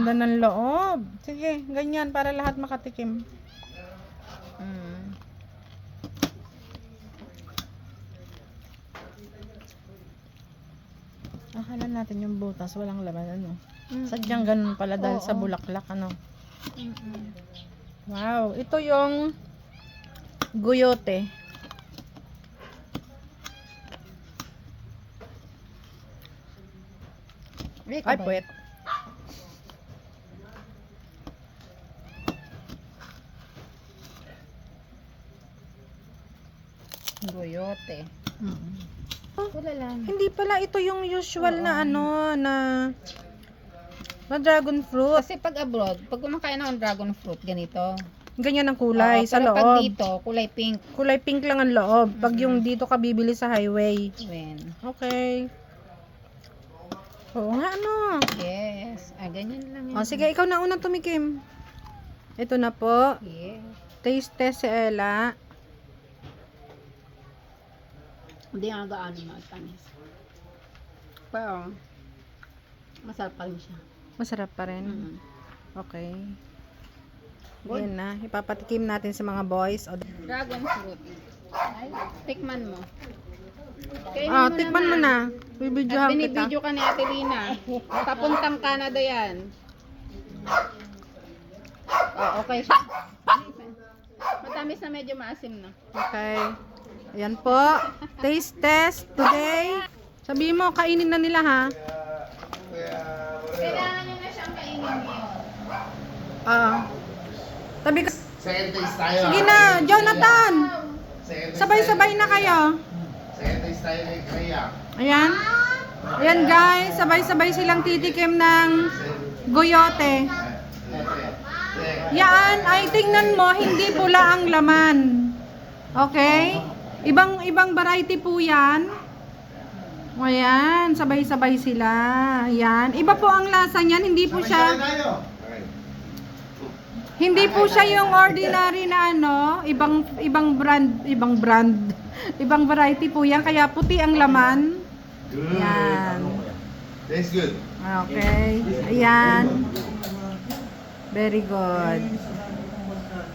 Ganda ng loob. Sige, ganyan para lahat makatikim. Akala natin yung butas walang laman, ano. Sadyang ganun pala dahil sa bulaklak, ano. Wow, ito yung guyote. Ay, puwet. Guyote. Wala lang. Hindi pala ito yung usual na ano na dragon fruit. Kasi pag abroad, pag kumakain ng dragon fruit, ganito. Ganyan ang kulay sa pero loob. pag dito, kulay pink. Kulay pink lang ang loob. Pag yung dito ka bibili sa highway. When? Okay. Oo nga, ano. Yes. Ganyan lang yun. O, sige, ikaw na unang tumikim. Ito na po. Yes. Taste test si Ella. Hindi nga gaano matamis. Pero, masarap pa rin siya. Masarap pa rin. Okay. Yan na. Ipapatikim natin sa mga boys. Dragon fruit. Ay, tikman mo. Tikman mo na. Bibidyohan At kita. binibidyo ka ni Ate Lina. Papuntang Canada yan. Okay siya. Matamis na, medyo maasim na. Okay. Ayan po. Taste test today. Sabihin mo, kainin na nila, ha? Kailangan nyo na siyang kainin ngayon. Tabi ka. Second taste tayo. Sige na, Jonathan. Sabay-sabay na kayo. Second taste tayo ni Kaya. Ayan. Ayan guys, sabay-sabay silang titikim ng guyote. Yan, ay tingnan mo, hindi pula ang laman. Okay? Ibang variety po yan. Ayan, sabay-sabay sila. Ayan. Iba po ang lasa niyan, hindi po siya yung ordinary na ano, ibang variety po yan, kaya puti ang laman. Ayan. Tastes good. Okay. Ayan. Very good.